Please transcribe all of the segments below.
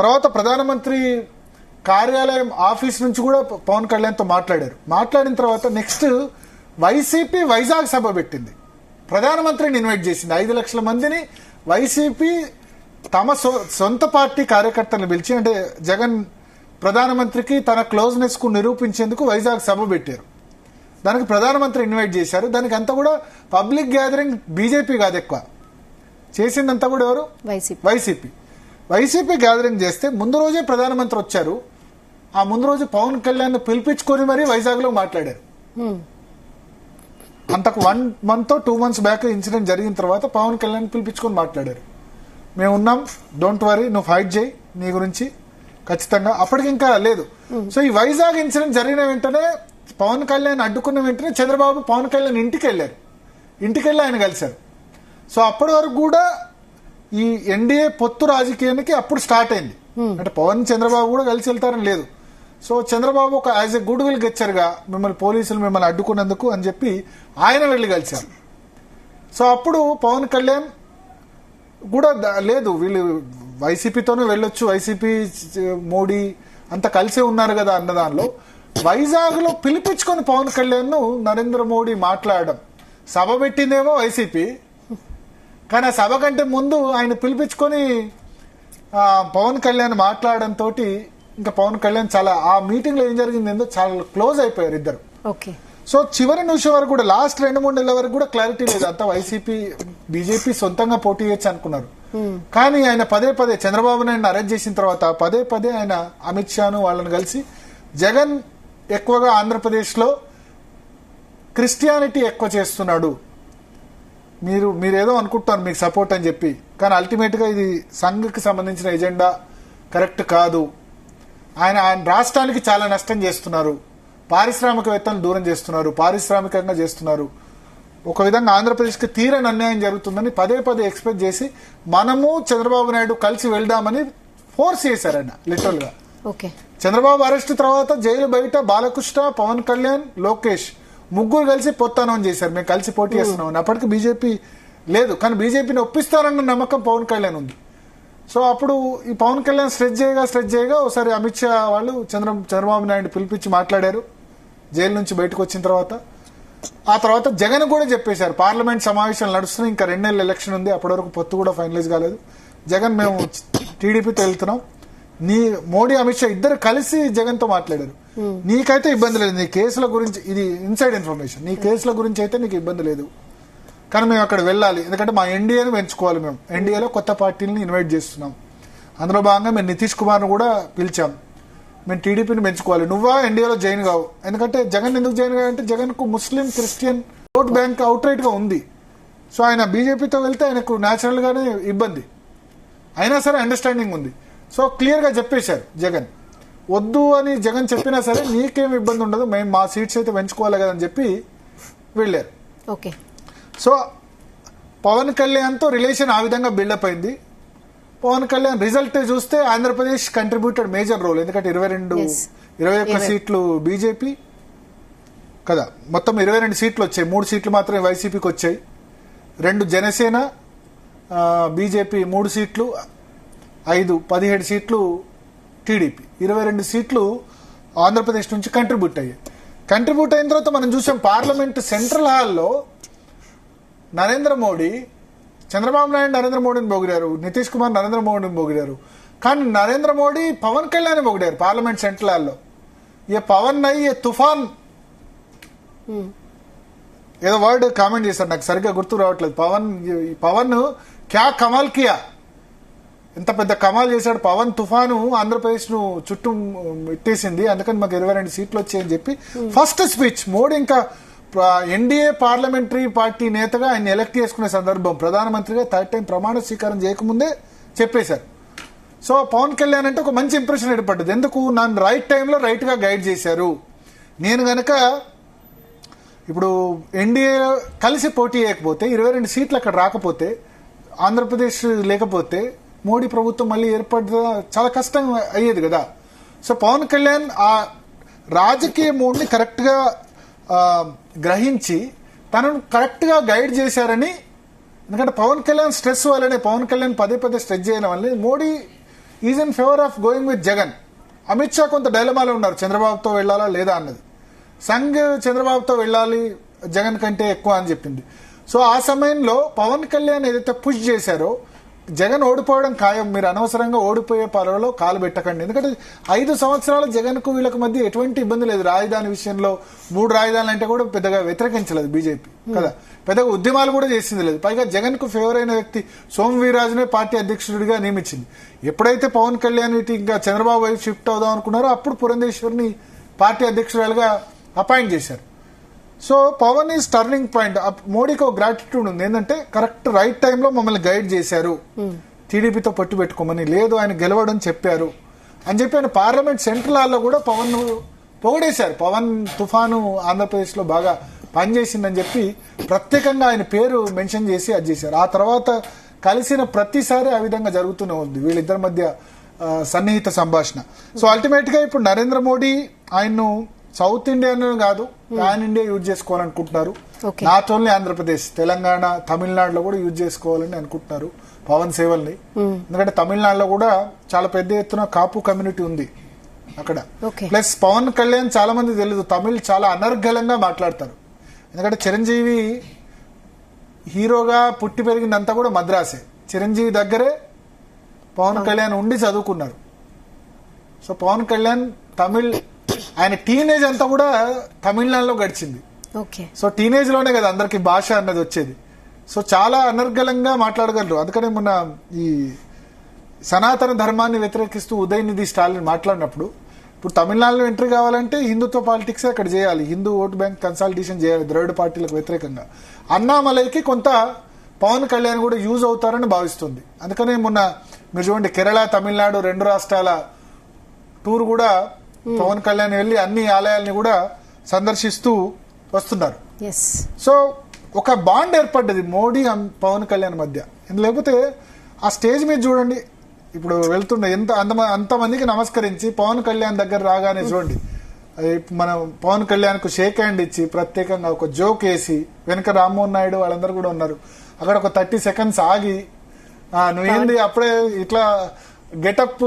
తర్వాత ప్రధానమంత్రి కార్యాలయం ఆఫీస్ నుంచి కూడా పవన్ కళ్యాణ్తో మాట్లాడిన తర్వాత నెక్స్ట్ వైసీపీ వైజాగ్ సభ పెట్టింది. ప్రధానమంత్రిని ఇన్వైట్ చేసింది. 5 లక్షల మందిని వైసీపీ తమ సొంత పార్టీ కార్యకర్తలను పిలిచి, అంటే జగన్ ప్రధానమంత్రికి తన క్లోజ్నెస్ కు నిరూపించేందుకు వైజాగ్ సభ పెట్టారు. దానికి ప్రధానమంత్రి ఇన్వైట్ చేశారు. దానికి అంతా కూడా పబ్లిక్ గ్యాదరింగ్ బీజేపీ కాదు, ఎక్కువ చేసిందంతా కూడా ఎవరు? వైసీపీ గ్యాదరింగ్ చేస్తే ముందు రోజే ప్రధానమంత్రి వచ్చారు. ఆ ముందు రోజు పవన్ కళ్యాణ్ పిలిపించుకొని మరీ వైజాగ్ లో మాట్లాడారు. అంతకు 1 month 2 months బ్యాక్ ఇన్సిడెంట్ జరిగిన తర్వాత పవన్ కళ్యాణ్ పిలిపించుకొని మాట్లాడారు. మేము ఉన్నాం, డోంట్ వరీ, నువ్వు ఫైట్ చేయి, నీ గురించి ఖచ్చితంగా. అప్పటికి ఇంకా లేదు. సో ఈ వైజాగ్ ఇన్సిడెంట్ జరిగిన వెంటనే పవన్ కళ్యాణ్ అడ్డుకున్న వెంటనే చంద్రబాబు పవన్ కళ్యాణ్ ఇంటికి వెళ్ళి ఆయన కలిశారు. సో అప్పటి వరకు కూడా ఈ ఎన్డీఏ పొత్తు రాజకీయానికి అప్పుడు స్టార్ట్ అయింది. అంటే పవన్ చంద్రబాబు కూడా కలిసి వెళ్తారని లేదు. సో చంద్రబాబు ఒక యాజ్ ఎ గుడ్ విల్ గెచ్చర్గా పోలీసులు మిమ్మల్ని అడ్డుకున్నందుకు అని చెప్పి ఆయన వెళ్లి కలిశారు. సో అప్పుడు పవన్ కళ్యాణ్ కూడా లేదు, వీళ్ళు వైసీపీతోనే వెళ్ళొచ్చు, వైసీపీ మోడీ అంతా కలిసే ఉన్నారు కదా అన్న దానిలో వైజాగ్ లో పిలిపించుకొని పవన్ కళ్యాణ్ ను నరేంద్ర మోడీ మాట్లాడడం. సభ పెట్టిందేమో వైసీపీ, కానీ ఆ సభ కంటే ముందు ఆయన పిలిపించుకొని పవన్ కళ్యాణ్ మాట్లాడడం తోటి ఇంకా పవన్ కళ్యాణ్ చాలా ఆ మీటింగ్ లో ఏం జరిగిందో చాలా క్లోజ్ అయిపోయారు ఇద్దరు. సో చివరి నిమిషం వరకు కూడా లాస్ట్ 2-3 నెలల వరకు కూడా క్లారిటీ లేదు. అంతా వైసీపీ బీజేపీ సొంతంగా పోటీ చేయొచ్చు అనుకున్నారు. కానీ ఆయన పదే చంద్రబాబు నాయుడు అరెస్ట్ చేసిన తర్వాత పదే ఆయన అమిత్ షాను వాళ్ళని కలిసి జగన్ ఎక్కువగా ఆంధ్రప్రదేశ్ లో క్రిస్టియానిటీ ఎక్కువ చేస్తున్నాడు, మీరేదో అనుకుంటున్నారు మీకు సపోర్ట్ అని చెప్పి, కానీ అల్టిమేట్ గా ఇది సంఘకి సంబంధించిన ఎజెండా కరెక్ట్ కాదు, ఆయన రాష్ట్రానికి చాలా నష్టం చేస్తున్నారు, పారిశ్రామికవేత్తలను దూరం చేస్తున్నారు, పారిశ్రామికంగా చేస్తున్నారు, ఒక విధంగా ఆంధ్రప్రదేశ్కి తీరని అన్యాయం జరుగుతుందని పదే ఎక్స్పెక్ట్ చేసి మనము చంద్రబాబు నాయుడు కలిసి వెళ్దామని ఫోర్స్ చేశారు ఆయన లిటరల్ గా. చంద్రబాబు అరెస్ట్ తర్వాత జైలు బయట బాలకృష్ణ, పవన్ కళ్యాణ్, లోకేష్ ముగ్గురు కలిసి పొత్తానం చేశారు, మేము కలిసి పోటీ చేస్తున్నామని. అప్పటికి బీజేపీ లేదు, కానీ బీజేపీని ఒప్పిస్తారన్న నమ్మకం పవన్ కళ్యాణ్ ఉంది. సో అప్పుడు ఈ పవన్ కళ్యాణ్ స్ట్రెచ్ చేయగా ఒకసారి అమిత్ షా వాళ్ళు చంద్రబాబు నాయుడు పిలిపించి మాట్లాడారు జైలు నుంచి బయటకు వచ్చిన తర్వాత. ఆ తర్వాత జగన్ కూడా చెప్పేశారు పార్లమెంట్ సమావేశాలు నడుస్తున్నాయి, ఇంకా 2 నెలల ఎలక్షన్ ఉంది, అప్పటి వరకు పొత్తు కూడా ఫైనలైజ్ కాలేదు, జగన్ మేము టీడీపీతో వెళ్తున్నాం, మోడీ అమిత్ షా ఇద్దరు కలిసి జగన్ తో మాట్లాడారు. నీకైతే ఇబ్బంది లేదు, నీ కేసుల గురించి, ఇది ఇన్సైడ్ ఇన్ఫర్మేషన్, నీ కేసుల గురించి అయితే నీకు ఇబ్బంది లేదు, కానీ మేము అక్కడ వెళ్ళాలి, ఎందుకంటే మా ఎన్డీఏని పెంచుకోవాలి, మేము ఎన్డీఏలో కొత్త పార్టీలను ఇన్వైట్ చేస్తున్నాం, అందులో భాగంగా మేము నితీష్ కుమార్ ను కూడా పిలిచాం, మేము టీడీపీని పెంచుకోవాలి, నువ్వా ఎన్డీఏలో జాయిన్ కావు. ఎందుకంటే జగన్ ఎందుకు జాయిన్ కావాలంటే జగన్ కు Muslim Christian vote bank out right గా ఉంది. సో ఆయన బీజేపీతో వెళ్తే ఆయనకు న్యాచురల్ గానే ఇబ్బంది, అయినా సరే అండర్స్టాండింగ్ ఉంది. సో క్లియర్ గా చెప్పేశారు జగన్, వద్దు అని జగన్ చెప్పినా సరే నీకేం ఇబ్బంది ఉండదు, మేము మా సీట్స్ అయితే పెంచుకోవాలి కదా అని చెప్పి వెళ్ళారు. సో పవన్ కళ్యాణ్ తో రిలేషన్ ఆ విధంగా బిల్డప్ అయింది. పవన్ కళ్యాణ్ రిజల్ట్ చూస్తే ఆంధ్రప్రదేశ్ కంట్రిబ్యూటెడ్ మేజర్ రోల్, ఎందుకంటే 21 సీట్లు బీజేపీ కదా, మొత్తం 22 సీట్లు వచ్చాయి, 3 సీట్లు మాత్రమే వైసీపీకి వచ్చాయి, 2 జనసేన, బీజేపీ 3 సీట్లు, 17 సీట్లు టీడీపీ, 22 సీట్లు ఆంధ్రప్రదేశ్ నుంచి కంట్రిబ్యూట్ అయ్యాయి. కంట్రిబ్యూట్ అయిన తర్వాత మనం చూసాం పార్లమెంట్ సెంట్రల్ హాల్లో నరేంద్ర మోడీ, చంద్రబాబు నాయుడు నరేంద్ర మోడీని పొగిడారు, నితీష్ కుమార్ నరేంద్ర మోడీని పొగిడారు, కానీ నరేంద్ర మోడీ పవన్ కళ్యాణ్ పొగిడారు పార్లమెంట్ సెంట్రల్ హాల్లో. ఏ పవన్ నై ఏ తుఫాన్ ఏదో వర్డ్ కామెంట్ చేశారు, నాకు సరిగ్గా గుర్తు రావట్లేదు. పవన్ క్యా కమాల్ కియా, ఎంత పెద్ద కమాల్ చేశాడు పవన్, తుఫాను ఆంధ్రప్రదేశ్ ను చుట్టూ ఎట్టేసింది, అందుకని మాకు 22 సీట్లు వచ్చాయని చెప్పి ఫస్ట్ స్పీచ్ మోడీ ఇంకా ఎన్డీఏ పార్లమెంటరీ పార్టీ నేతగా ఆయన ఎలక్ట్ చేసుకునే సందర్భం, ప్రధానమంత్రిగా 3rd టైం ప్రమాణ స్వీకారం చేయకముందే చెప్పేశారు. సో పవన్ కళ్యాణ్ అంటే ఒక మంచి ఇంప్రెషన్ ఏర్పడ్డది, ఎందుకు నన్ను రైట్ టైంలో రైట్ గా గైడ్ చేశారు, నేను గనక ఇప్పుడు ఎన్డీఏ కలిసి పోటీ చేయకపోతే 22 సీట్లు అక్కడ రాకపోతే, ఆంధ్రప్రదేశ్ లేకపోతే మోడీ ప్రభుత్వం మళ్ళీ ఏర్పడ చాలా కష్టం అయ్యేది కదా. సో పవన్ కళ్యాణ్ ఆ రాజకీయ మూడ్ని కరెక్ట్ గా గ్రహించి తనను కరెక్ట్ గా గైడ్ చేశారని, ఎందుకంటే పవన్ కళ్యాణ్ స్ట్రెస్ వల్లనే, పవన్ కళ్యాణ్ పదే స్ట్రెస్ చేయడం వల్ల Modi is in favour of going with Jagan. Amit Shah కొంత డైలమాలో ఉన్నారు, చంద్రబాబుతో వెళ్ళాలా లేదా అన్నది. సంఘ్ చంద్రబాబుతో వెళ్ళాలి జగన్ కంటే ఎక్కువ అని చెప్పింది. సో ఆ సమయంలో పవన్ కళ్యాణ్ ఏదైతే పుష్ చేశారో జగన్ ఓడిపోవడం ఖాయం, మీరు అనవసరంగా ఓడిపోయే పర్వలో కాలు పెట్టకండి. ఎందుకంటే 5 సంవత్సరాల జగన్ కు వీళ్ళకి మధ్య ఎటువంటి ఇబ్బంది లేదు. రాజధాని విషయంలో 3 రాజధానులు అంటే కూడా పెద్దగా వ్యతిరేకించలేదు బీజేపీ కదా, పెద్దగా ఉద్యమాలు కూడా చేసింది లేదు. పైగా జగన్ కు ఫేవర్ అయిన వ్యక్తి సోము వీర్రాజునే పార్టీ అధ్యక్షుడిగా నియమించింది. ఎప్పుడైతే పవన్ కళ్యాణ్ ఇటు ఇంకా చంద్రబాబు వైపు షిఫ్ట్ అవుదాం అనుకున్నారో అప్పుడు పురంధేశ్వరిని పార్టీ అధ్యక్షురాలుగా అపాయింట్ చేశారు. So Pawan is turning point. మోడీకి ఒక గ్రాటిట్యూడ్ ఉంది, ఏంటంటే కరెక్ట్ రైట్ టైంలో మమ్మల్ని గైడ్ చేశారు, టీడీపీతో పట్టు పెట్టుకోమని, లేదు ఆయన గెలవడం చెప్పారు అని చెప్పి ఆయన పార్లమెంట్ సెంట్రల్ హాల్లో కూడా పవన్ పొగడేశారు. పవన్ తుఫాను ఆంధ్రప్రదేశ్లో బాగా పనిచేసిందని చెప్పి ప్రత్యేకంగా ఆయన పేరు మెన్షన్ చేసి అది చేశారు. ఆ తర్వాత కలిసిన ప్రతిసారి ఆ విధంగా జరుగుతూనే ఉంది వీళ్ళిద్దరి మధ్య సన్నిహిత సంభాషణ. సో అల్టిమేట్ గా ఇప్పుడు నరేంద్ర మోడీ ఆయన్ను సౌత్ ఇండియన్ కాదు పాన్ ఇండియా యూజ్ చేసుకోవాలనుకుంటున్నారు. నాట్ ఓన్లీ ఆంధ్రప్రదేశ్, తెలంగాణ, తమిళనాడులో కూడా యూజ్ చేసుకోవాలని అనుకుంటున్నారు పవన్ సేవల్ని. ఎందుకంటే తమిళనాడులో కూడా చాలా పెద్ద ఎత్తున కాపు కమ్యూనిటీ ఉంది అక్కడ. ప్లస్ పవన్ కళ్యాణ్ చాలా మంది తెలియదు, తమిళ్ చాలా అనర్గళంగా మాట్లాడతారు. ఎందుకంటే చిరంజీవి హీరోగా పుట్టి పెరిగిందంతా కూడా మద్రాసే, చిరంజీవి దగ్గరే పవన్ కళ్యాణ్ ఉండి చదువుకున్నారు. సో పవన్ కళ్యాణ్ తమిళ్, ఆయన టీనేజ్ అంతా కూడా తమిళనాడులో గడిచింది. సో టీనేజ్ లోనే కదా అందరికి భాష అన్నది వచ్చేది. సో చాలా అనర్గళంగా మాట్లాడగలరు. అందుకనే మొన్న ఈ సనాతన ధర్మాన్ని వ్యతిరేకిస్తూ ఉదయనిధి స్టాలిన్ మాట్లాడినప్పుడు, ఇప్పుడు తమిళనాడులో ఎంట్రీ కావాలంటే హిందుత్వ పాలిటిక్స్ అక్కడ చేయాలి, హిందూ ఓటు బ్యాంక్ కన్సాలిడేషన్ చేయాలి ద్రవిడ పార్టీలకు వ్యతిరేకంగా. అన్నామలైకి కొంత పవన్ కళ్యాణ్ కూడా యూజ్ అవుతారని భావిస్తుంది. అందుకనే మొన్న మీరు చూడండి కేరళ, తమిళనాడు 2 రాష్ట్రాల టూర్ కూడా పవన్ కళ్యాణ్ వెళ్లి అన్ని ఆలయాల్ని కూడా సందర్శిస్తూ వస్తున్నారు. సో ఒక బాండ్ ఏర్పడ్డది మోడీ పవన్ కళ్యాణ్ మధ్య. లేకపోతే ఆ స్టేజ్ మీద చూడండి, ఇప్పుడు వెళ్తుండే అంతమందికి నమస్కరించి పవన్ కళ్యాణ్ దగ్గర రాగానే చూడండి, మనం పవన్ కళ్యాణ్ కు షేక్ హ్యాండ్ ఇచ్చి ప్రత్యేకంగా ఒక జోక్ వేసి, వెనక రామ్మోహన్ నాయుడు వాళ్ళందరూ కూడా ఉన్నారు, అక్కడ ఒక 30 సెకండ్స్ ఆగి, నువ్వేంది అప్పుడే ఇట్లా గెటప్,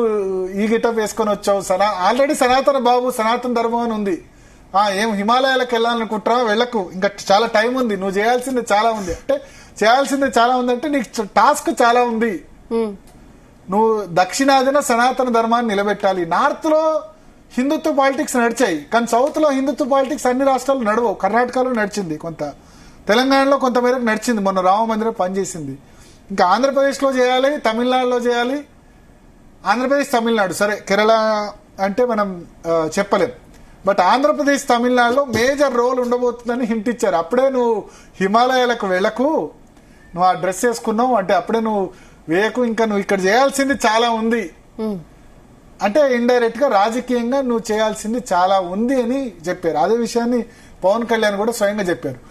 ఈ గెటప్ వేసుకొని వచ్చావు, ఆల్రెడీ సనాతన బాబు సనాతన ధర్మం అని ఉంది, ఏం హిమాలయాలకు వెళ్ళాలనుకుంటారా, వెళ్ళకు, ఇంకా చాలా టైం ఉంది, నువ్వు చేయాల్సింది చాలా ఉంది. అంటే చేయాల్సింది చాలా ఉంది అంటే నీకు టాస్క్ చాలా ఉంది, నువ్వు దక్షిణాదిన సనాతన ధర్మాన్ని నిలబెట్టాలి. నార్త్ లో హిందుత్వ పాలిటిక్స్ నడిచాయి, కానీ సౌత్ లో హిందుత్వ పాలిటిక్స్ అన్ని రాష్ట్రాలు నడవవు. కర్ణాటకలో నడిచింది కొంత, తెలంగాణలో కొంత మేరకు నడిచింది, మొన్న రామ మందిరం పనిచేసింది. ఇంకా ఆంధ్రప్రదేశ్ లో చేయాలి, తమిళనాడులో చేయాలి. ఆంధ్రప్రదేశ్ తమిళనాడు సరే, కేరళ అంటే మనం చెప్పలేం, బట్ ఆంధ్రప్రదేశ్ తమిళనాడులో మేజర్ రోల్ ఉండబోతుందని హింట్ ఇచ్చారు. అప్పుడే నువ్వు హిమాలయాలకు వెళ్ళకు, నువ్వు ఆ డ్రెస్ వేసుకున్నావు అంటే అప్పుడే నువ్వు వేయకు, ఇంకా నువ్వు ఇక్కడ చేయాల్సింది చాలా ఉంది అంటే ఇండైరెక్ట్ గా రాజకీయంగా నువ్వు చేయాల్సింది చాలా ఉంది అని చెప్పారు. అదే విషయాన్ని పవన్ కళ్యాణ్ కూడా స్వయంగా చెప్పారు.